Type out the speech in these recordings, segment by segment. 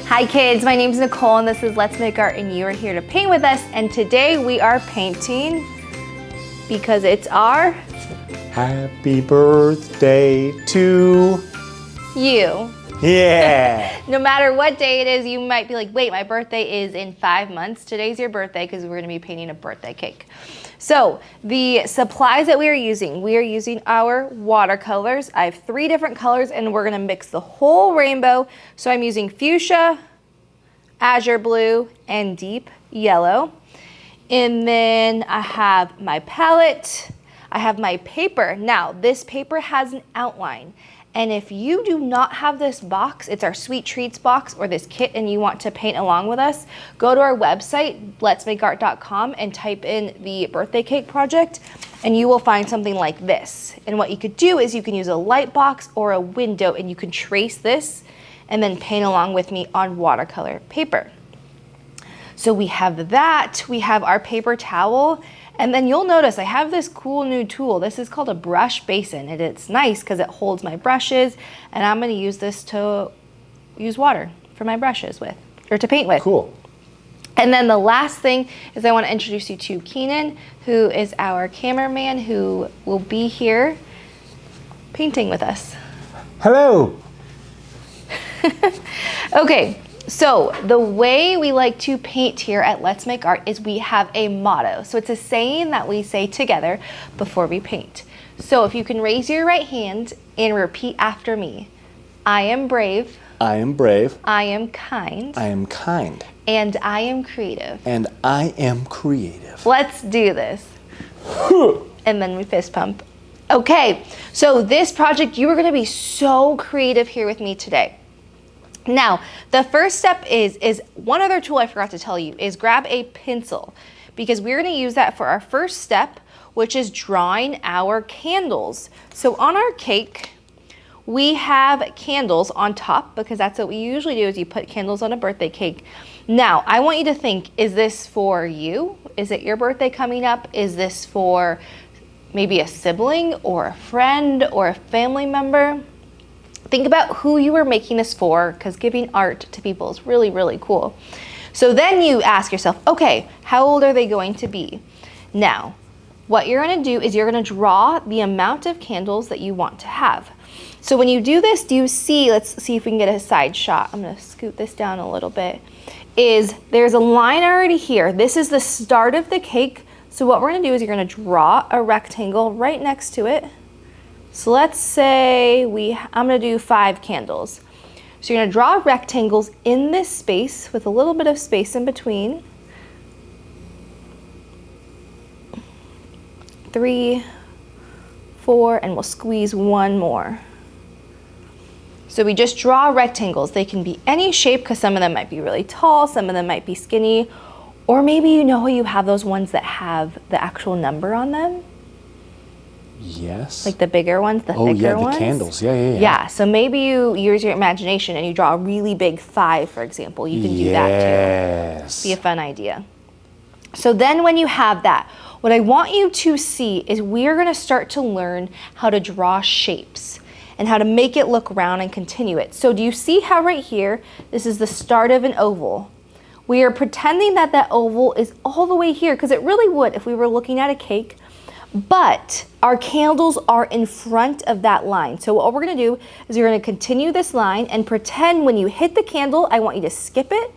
Hi kids, my name is Nicole and this is Let's Make Art and you are here to paint with us, and today we are painting because it's our happy birthday to you. Yeah. No matter what day it is, you might be like, wait, my birthday is in 5 months. Today's your birthday because we're going to be painting a birthday cake. So the supplies that we are using our watercolors. I have 3 different colors and we're going to mix the whole rainbow. So I'm using fuchsia, azure blue, and deep yellow. And then I have my palette. I have my paper. Now this paper has an outline. And if you do not have this box, it's our Sweet Treats box or this kit, and you want to paint along with us, go to our website, letsmakeart.com, and type in the birthday cake project, and you will find something like this. And what you could do is you can use a light box or a window, and you can trace this and then paint along with me on watercolor paper. So we have that, we have our paper towel, and then you'll notice I have this cool new tool. This is called a brush basin, and it's nice because it holds my brushes, and I'm gonna use this to use water for my brushes with, or to paint with. Cool. And then the last thing is I wanna introduce you to Keenan, who is our cameraman who will be here painting with us. Hello. Okay. So the way we like to paint here at Let's Make Art is we have a motto. So it's a saying that we say together before we paint. So if you can raise your right hand and repeat after me. I am brave. I am brave. I am kind. I am kind. And I am creative. And I am creative. Let's do this. And then we fist pump. Okay, so this project, you are gonna be so creative here with me today. Now, the first step is one other tool I forgot to tell you, is grab a pencil, because we're gonna use that for our first step, which is drawing our candles. So on our cake, we have candles on top, because that's what we usually do, is you put candles on a birthday cake. Now, I want you to think, is this for you? Is it your birthday coming up? Is this for maybe a sibling or a friend or a family member? Think about who you are making this for, because giving art to people is really, really cool. So then you ask yourself, okay, how old are they going to be? Now, what you're gonna do is you're gonna draw the amount of candles that you want to have. So when you do this, do you see, let's see if we can get a side shot. I'm gonna scoot this down a little bit. There's a line already here. This is the start of the cake. So what we're gonna do is you're gonna draw a rectangle right next to it. So let's say I'm gonna do 5 candles. So you're gonna draw rectangles in this space with a little bit of space in between. 3, 4, and we'll squeeze 1 more. So we just draw rectangles. They can be any shape, because some of them might be really tall, some of them might be skinny, or maybe you have those ones that have the actual number on them. Yes. Like the bigger ones, the thicker ones. Oh yeah, the candles. Yeah. Yeah, so maybe you use your imagination and you draw a really big 5, for example. You can do that too. Yes. Be a fun idea. So then when you have that, what I want you to see is we're gonna start to learn how to draw shapes and how to make it look round and continue it. So do you see how right here, this is the start of an oval? We are pretending that that oval is all the way here, because it really would if we were looking at a cake. But our candles are in front of that line. So what we're gonna do is you're gonna continue this line and pretend when you hit the candle, I want you to skip it,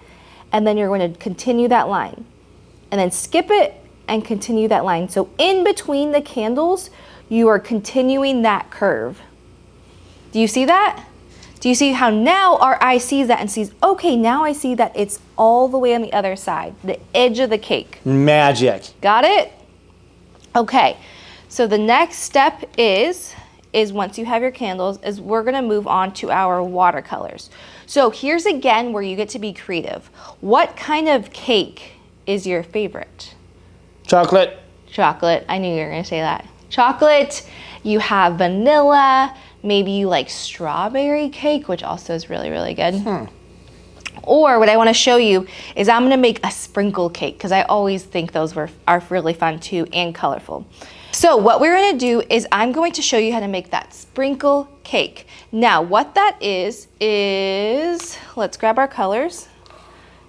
and then you're gonna continue that line. And then skip it and continue that line. So in between the candles, you are continuing that curve. Do you see that? Do you see how now our eye sees that and sees, okay, now I see that it's all the way on the other side, the edge of the cake. Magic. Got it? Okay, so the next step is once you have your candles, is we're gonna move on to our watercolors. So here's again where you get to be creative. What kind of cake is your favorite? Chocolate. Chocolate, I knew you were gonna say that. Chocolate, you have vanilla, maybe you like strawberry cake, which also is really, really good. Or what I want to show you is I'm going to make a sprinkle cake because I always think those are really fun too and colorful. So what we're going to do is I'm going to show you how to make that sprinkle cake. Now what that is let's grab our colors,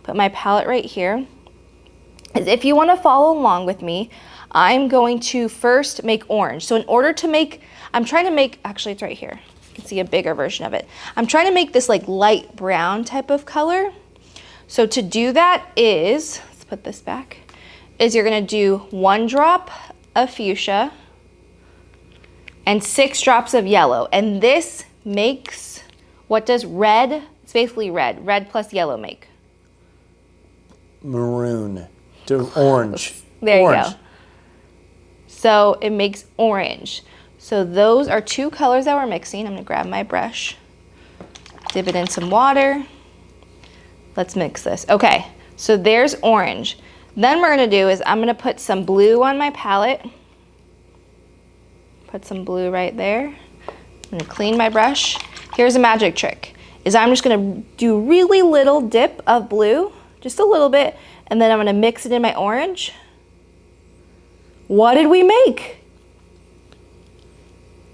put my palette right here. Is if you want to follow along with me, I'm going to first make orange. So in order to make, I'm trying to make, actually it's right here. You can see a bigger version of it. I'm trying to make this like light brown type of color. So to do that is, let's put this back, is you're gonna do 1 drop of fuchsia and 6 drops of yellow. And this makes, what does red, it's basically red plus yellow make? Maroon to orange. There you orange. go. So it makes orange. So those are 2 colors that we're mixing. I'm gonna grab my brush, dip it in some water. Let's mix this. Okay, so there's orange. Then we're gonna do is I'm gonna put some blue on my palette. Put some blue right there. I'm gonna clean my brush. Here's a magic trick, is I'm just gonna do really little dip of blue, just a little bit, and then I'm gonna mix it in my orange. What did we make?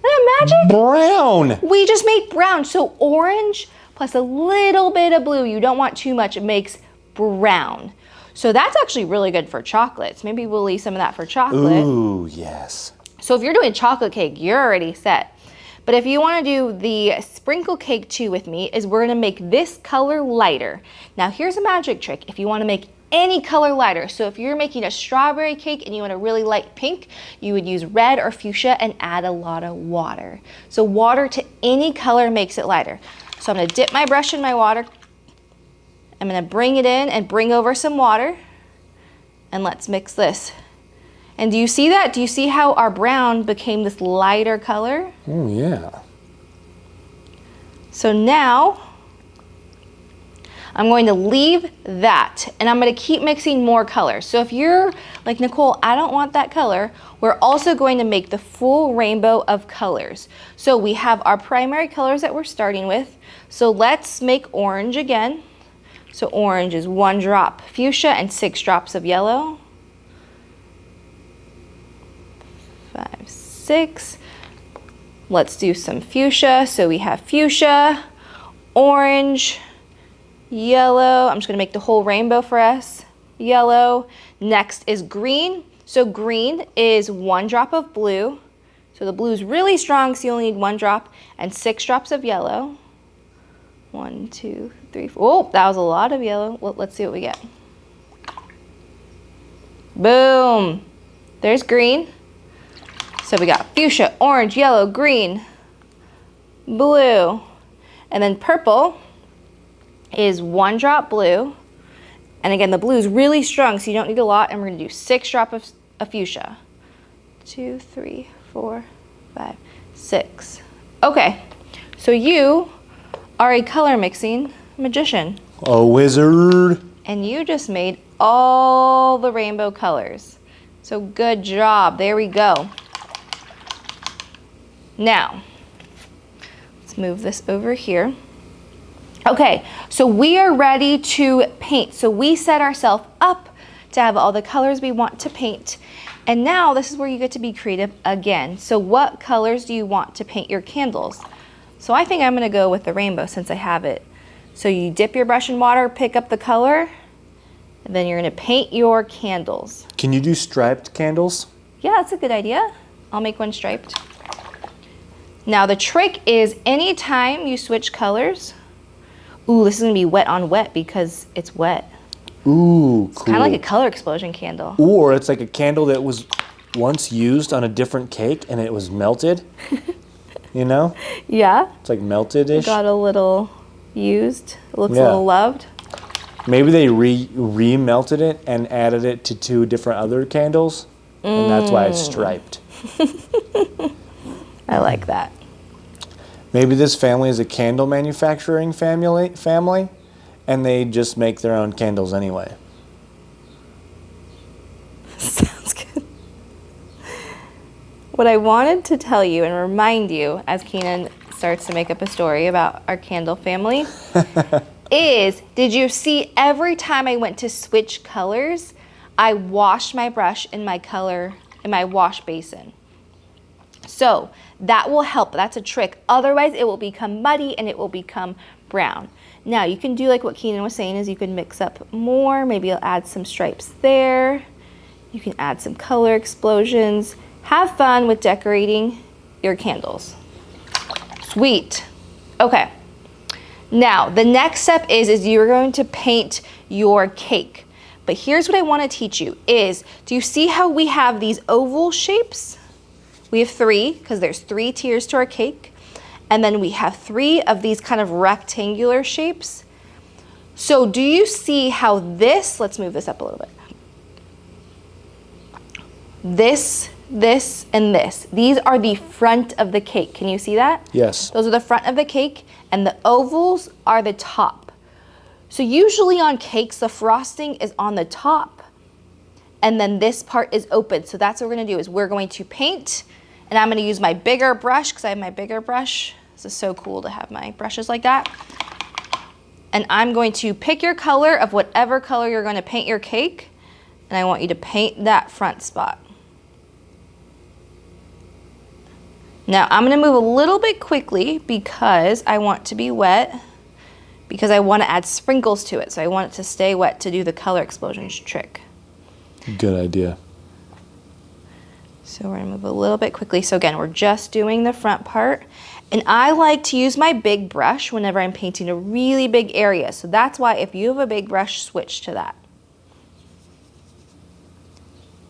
Isn't that magic? Brown. We just made brown. So orange plus a little bit of blue. You don't want too much. It makes brown. So that's actually really good for chocolates. Maybe we'll leave some of that for chocolate. Ooh, yes. So if you're doing chocolate cake, you're already set. But if you want to do the sprinkle cake too with me, is we're going to make this color lighter. Now here's a magic trick. If you want to make any color lighter, so if you're making a strawberry cake and you want a really light pink, you would use red or fuchsia and add a lot of water. So water to any color makes it lighter. So I'm going to dip my brush in my water. I'm going to bring it in and bring over some water. And let's mix this. And do you see that? Do you see how our brown became this lighter color? Oh, yeah. So now I'm going to leave that and I'm going to keep mixing more colors. So if you're like, Nicole, I don't want that color, we're also going to make the full rainbow of colors. So we have our primary colors that we're starting with. So let's make orange again. So orange is 1 drop fuchsia and 6 drops of yellow. 5, 6. Let's do some fuchsia. So we have fuchsia, orange, yellow. I'm just gonna make the whole rainbow for us. Yellow. Next is green. So green is 1 drop of blue. So the blue is really strong, so you only need 1 drop, and 6 drops of yellow. 1, 2, 3, 4. Oh, that was a lot of yellow. Well, let's see what we get. Boom. There's green. So we got fuchsia, orange, yellow, green, blue, and then purple is 1 drop blue. And again, the blue is really strong, so you don't need a lot, and we're gonna do 6 drops of fuchsia. 2, 3, 4, 5, 6. Okay, so you are a color mixing magician. A wizard. And you just made all the rainbow colors. So good job, there we go. Now, let's move this over here. Okay, so we are ready to paint. So we set ourselves up to have all the colors we want to paint. And now this is where you get to be creative again. So what colors do you want to paint your candles? So I think I'm gonna go with the rainbow since I have it. So you dip your brush in water, pick up the color, and then you're gonna paint your candles. Can you do striped candles? Yeah, that's a good idea. I'll make one striped. Now the trick is anytime you switch colors, ooh, this is gonna be wet on wet because it's wet. Ooh, It's cool. kind of like a color explosion candle. Or it's like a candle that was once used on a different cake and it was melted. You know? Yeah, It's like melted-ish. got a little used. It looks a Yeah. little loved. Maybe they re-melted it and added it to 2 different other candles. And that's why it's striped. I like that. Maybe this family is a candle manufacturing family, and they just make their own candles anyway. Sounds good. What I wanted to tell you and remind you as Keenan starts to make up a story about our candle family is, did you see every time I went to switch colors, I washed my brush in my wash basin. So that will help. That's a trick. Otherwise, it will become muddy and it will become brown. Now you can do like what Keenan was saying, is you can mix up more. Maybe you'll add some stripes there. You can add some color explosions. Have fun with decorating your candles. Sweet. Okay. Now the next step is you're going to paint your cake. But here's what I want to teach you is, do you see how we have these oval shapes? We have 3, because there's 3 tiers to our cake. And then we have 3 of these kind of rectangular shapes. So do you see how this, let's move this up a little bit. This, and this. These are the front of the cake. Can you see that? Yes. Those are the front of the cake, and the ovals are the top. So usually on cakes, the frosting is on the top, and then this part is open. So that's what we're gonna do, is we're going to paint, and I'm gonna use my bigger brush, because I have my bigger brush. This is so cool to have my brushes like that. And I'm going to pick your color of whatever color you're gonna paint your cake, and I want you to paint that front spot. Now I'm gonna move a little bit quickly because I want to be wet, because I want to add sprinkles to it. So I want it to stay wet to do the color explosions trick. Good idea. So we're gonna move a little bit quickly. So again, we're just doing the front part. And I like to use my big brush whenever I'm painting a really big area. So that's why if you have a big brush, switch to that.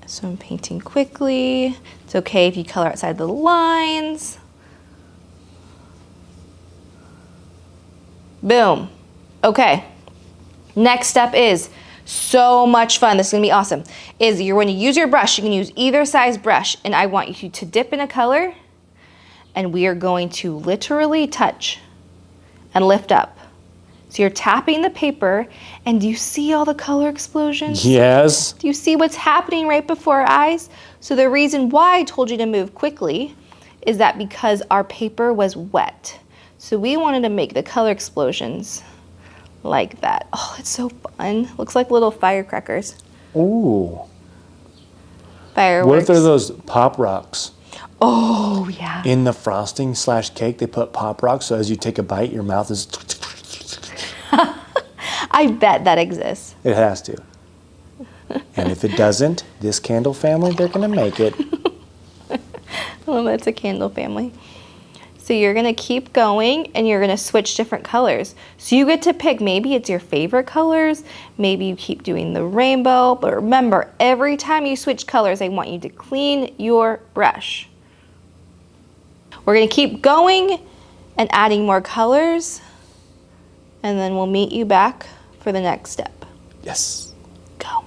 So I'm painting quickly. It's okay if you color outside the lines. Boom. Okay. Next step is so much fun. This is gonna be awesome. Is you're going to use your brush. You can use either size brush, and I want you to dip in a color, and we are going to literally touch and lift up. So you're tapping the paper, and do you see all the color explosions? Yes. Do you see what's happening right before our eyes? So the reason why I told you to move quickly is that because our paper was wet. So we wanted to make the color explosions like that. Oh, it's so fun. Looks like little firecrackers. Ooh. Fireworks. What if they're those pop rocks? Oh, yeah. In the frosting / cake, they put pop rocks, so as you take a bite, your mouth is... I bet that exists. It has to. And if it doesn't, this candle family, they're going to make it. Well, that's a candle family. So you're gonna keep going, and you're gonna switch different colors. So you get to pick, maybe it's your favorite colors, maybe you keep doing the rainbow, but remember, every time you switch colors, I want you to clean your brush. We're gonna keep going and adding more colors, and then we'll meet you back for the next step. Yes. Go.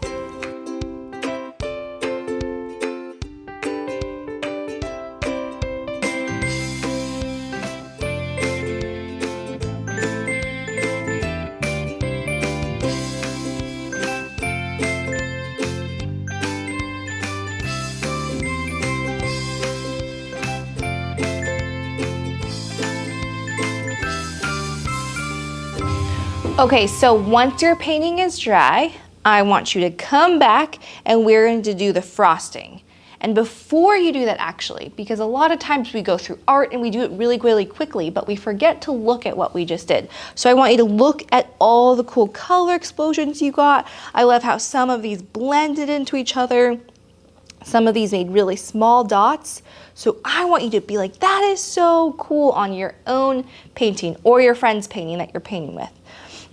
Okay, so once your painting is dry, I want you to come back and we're going to do the frosting. And before you do that, actually, because a lot of times we go through art and we do it really, really quickly, but we forget to look at what we just did. So I want you to look at all the cool color explosions you got. I love how some of these blended into each other. Some of these made really small dots. So I want you to be like, that is so cool on your own painting or your friend's painting that you're painting with.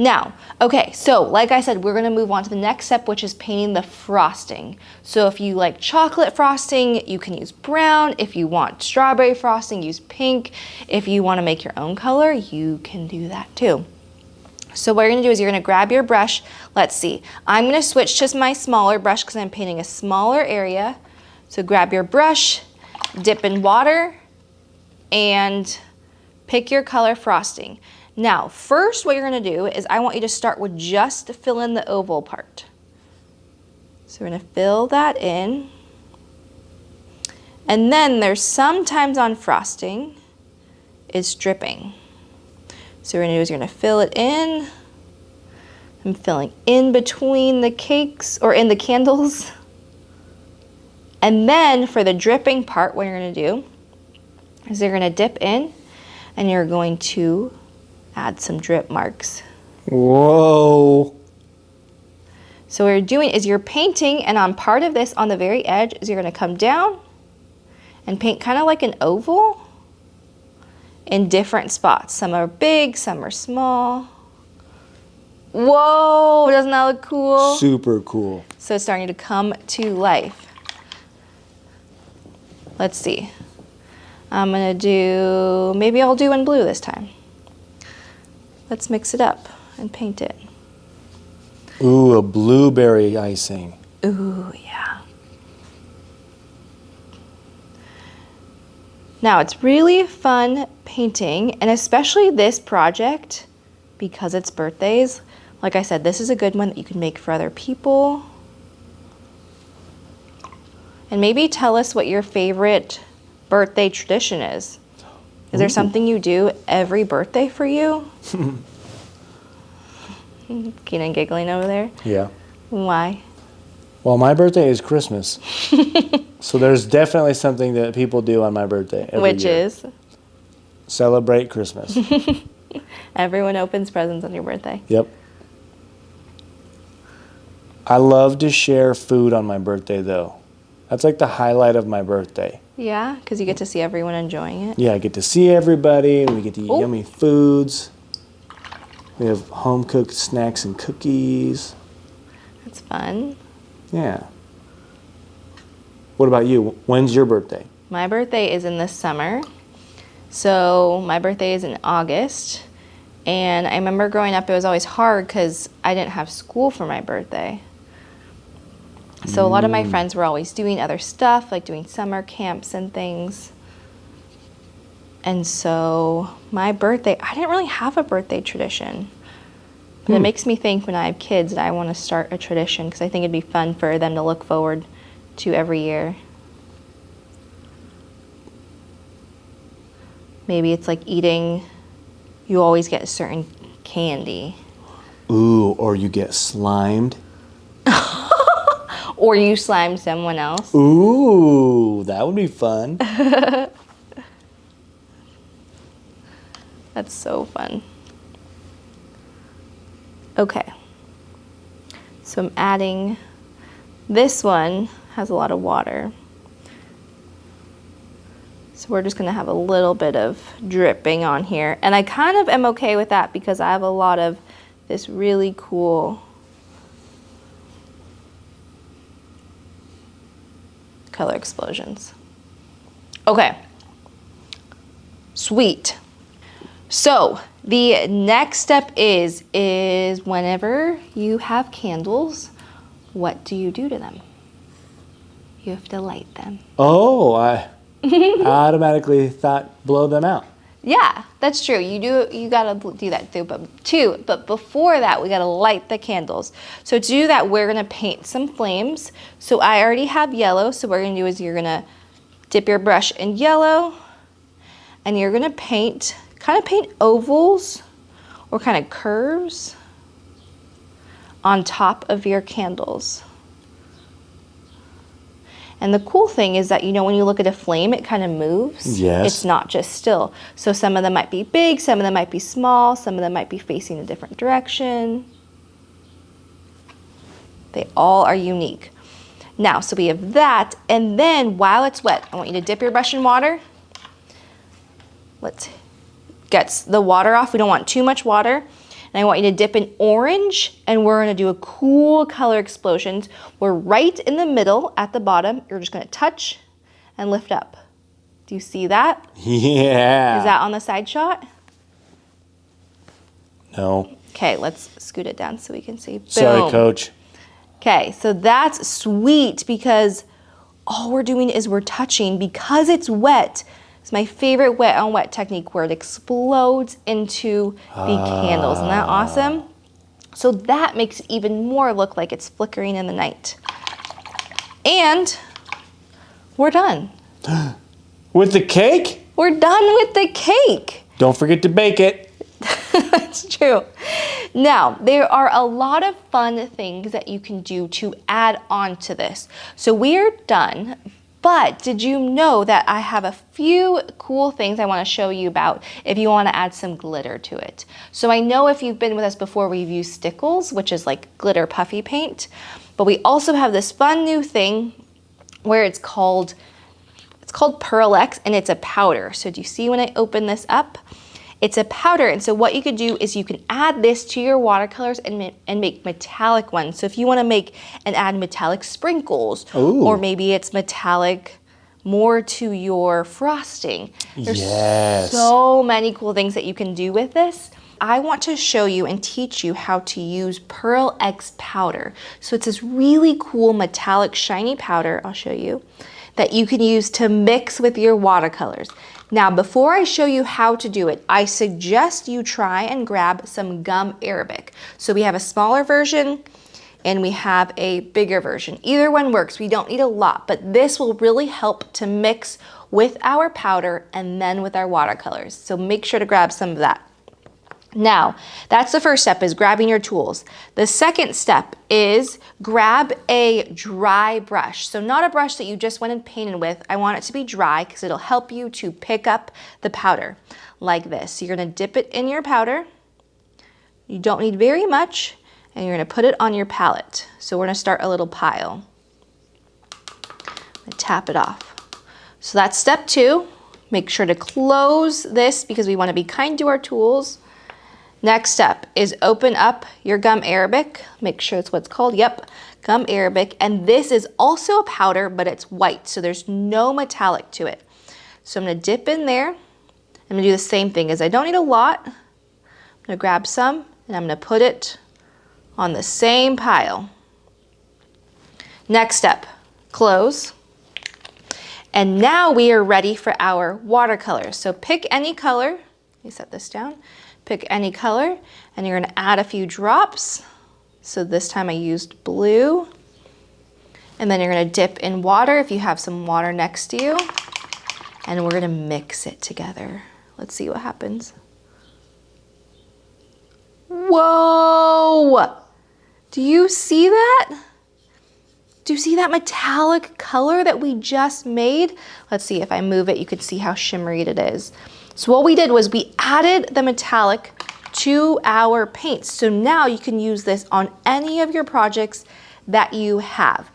Now, okay, so like I said, we're gonna move on to the next step, which is painting the frosting. So if you like chocolate frosting, you can use brown. If you want strawberry frosting, use pink. If you wanna make your own color, you can do that too. So what you're gonna do is you're gonna grab your brush. Let's see, I'm gonna switch to my smaller brush because I'm painting a smaller area. So grab your brush, dip in water, and pick your color frosting. Now, first what you're gonna do is I want you to start with just fill in the oval part. So we're gonna fill that in. And then there's sometimes on frosting is dripping. So what we're gonna do is you're gonna fill it in I'm filling in between the cakes, or in the candles. And then for the dripping part, what you're gonna do is you're gonna dip in and you're going to add some drip marks. Whoa. So what you're doing is you're painting, and on part of this, on the very edge, is you're gonna come down and paint kind of like an oval in different spots. Some are big, some are small. Whoa, doesn't that look cool? Super cool. So it's starting to come to life. Let's see. I'm gonna do, maybe I'll do in blue this time. Let's mix it up and paint it. Ooh, a blueberry icing. Ooh, yeah. Now it's really fun painting, and especially this project, because it's birthdays. Like I said, this is a good one that you can make for other people. And maybe tell us what your favorite birthday tradition is. Is there something you do every birthday for you? Keenan giggling over there. Yeah. Why? Well, my birthday is Christmas. So there's definitely something that people do on my birthday every Which year. is? Celebrate Christmas. Everyone opens presents on your birthday. Yep. I love to share food on my birthday, though. That's like the highlight of my birthday. Yeah, because you get to see everyone enjoying it. Yeah, I get to see everybody. We get to eat yummy foods. We have home-cooked snacks and cookies. That's fun. Yeah. What about you? When's your birthday? My birthday is in the summer. So my birthday is in August. And I remember growing up, it was always hard because I didn't have school for my birthday. So a lot of my friends were always doing other stuff, like doing summer camps and things. And so my birthday, I didn't really have a birthday tradition. But it makes me think when I have kids that I want to start a tradition, because I think it'd be fun for them to look forward to every year. Maybe it's like eating, you always get a certain candy. Ooh, or you get slimed. Or you slime someone else. Ooh, that would be fun. That's so fun. Okay. So I'm adding, this one has a lot of water. So we're just gonna have a little bit of dripping on here. And I kind of am okay with that because I have a lot of this really cool color explosions. Okay, sweet. So the next step is whenever you have candles, what do you do to them? You have to light them. Oh, I automatically thought blow them out. Yeah, that's true. You gotta do that too. But before that, we gotta light the candles. So to do that, we're gonna paint some flames. So I already have yellow. So what we're gonna do is you're gonna dip your brush in yellow, and you're gonna paint ovals or kind of curves on top of your candles. And the cool thing is that, you know, when you look at a flame, it kind of moves. Yes. It's not just still. So some of them might be big, some of them might be small, some of them might be facing a different direction. They all are unique. Now, so we have that, and then while it's wet, I want you to dip your brush in water. Let's get the water off. We don't want too much water. And I want you to dip in orange, and we're gonna do a cool color explosions. We're right in the middle at the bottom. You're just gonna touch and lift up. Do you see that? Yeah. Is that on the side shot? No. Okay, let's scoot it down so we can see. Boom. Sorry, Coach. Okay, so that's sweet because all we're doing is we're touching because it's wet. It's my favorite wet on wet technique where it explodes into the candles. Isn't that awesome? So that makes it even more look like it's flickering in the night. And we're done. With the cake? We're done with the cake. Don't forget to bake it. That's true. Now, there are a lot of fun things that you can do to add on to this. So we're done, but did you know that I have a few cool things I want to show you about if you want to add some glitter to it? So I know if you've been with us before, we've used stickles, which is like glitter puffy paint, but we also have this fun new thing where it's called Pearl X, and it's a powder. So do you see when I open this up? It's a powder, and so what you could do is you can add this to your watercolors and make metallic ones. So if you want to make and add metallic sprinkles, Ooh. or maybe it's metallic more to your frosting. There's so many cool things that you can do with this. I want to show you and teach you how to use Pearl X powder. So it's this really cool metallic shiny powder, I'll show you, that you can use to mix with your watercolors. Now, before I show you how to do it, I suggest you try and grab some gum arabic. So we have a smaller version and we have a bigger version. Either one works, we don't need a lot, but this will really help to mix with our powder and then with our watercolors. So make sure to grab some of that. Now, that's the first step, is grabbing your tools. The second step is grab a dry brush. So not a brush that you just went and painted with. I want it to be dry because it'll help you to pick up the powder like this. So you're gonna dip it in your powder. You don't need very much, and you're gonna put it on your palette. So we're gonna start a little pile. And tap it off. So that's step 2. Make sure to close this because we wanna be kind to our tools. Next step is open up your gum arabic. Make sure that's what it's called. Yep, gum arabic. And this is also a powder, but it's white, so there's no metallic to it. So I'm gonna dip in there. I'm gonna do the same thing, as I don't need a lot. I'm gonna grab some and I'm gonna put it on the same pile. Next step, close. And now we are ready for our watercolors. So pick any color. Let me set this down. Pick any color, and you're gonna add a few drops. So this time I used blue. And then you're gonna dip in water if you have some water next to you. And we're gonna mix it together. Let's see what happens. Whoa! Do you see that? Do you see that metallic color that we just made? Let's see, if I move it, you can see how shimmery it is. So what we did was we added the metallic to our paints. So now you can use this on any of your projects that you have.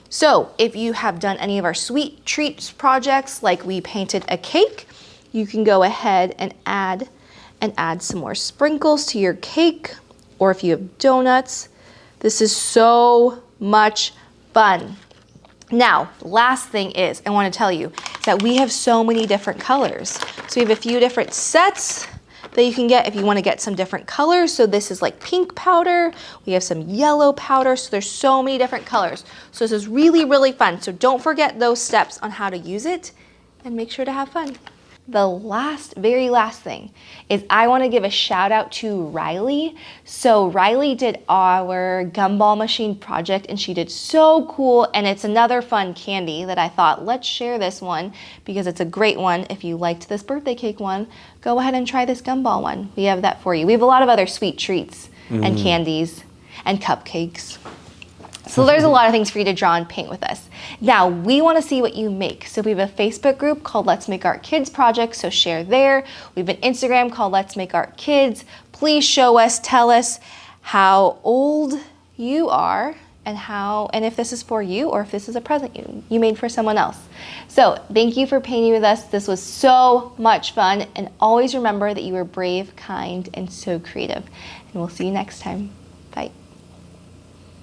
So if you have done any of our sweet treats projects, like we painted a cake, you can go ahead and add some more sprinkles to your cake. Or if you have donuts, this is so much fun. Now, last thing is, I want to tell you that we have so many different colors. So we have a few different sets that you can get if you want to get some different colors. So this is like pink powder. We have some yellow powder. So there's so many different colors. So this is really, really fun. So don't forget those steps on how to use it, and make sure to have fun. The very last thing is I want to give a shout out to Riley. So Riley did our gumball machine project, and she did so cool, and it's another fun candy that I thought, let's share this one because it's a great one. If you liked this birthday cake one, go ahead and try this gumball one. We have that for you. We have a lot of other sweet treats and candies and cupcakes. So there's a lot of things for you to draw and paint with us. Now, we want to see what you make. So we have a Facebook group called Let's Make Art Kids Project, so share there. We have an Instagram called Let's Make Art Kids. Please show us, tell us how old you are and if this is for you or if this is a present you made for someone else. So thank you for painting with us. This was so much fun, and always remember that you are brave, kind, and so creative. And we'll see you next time.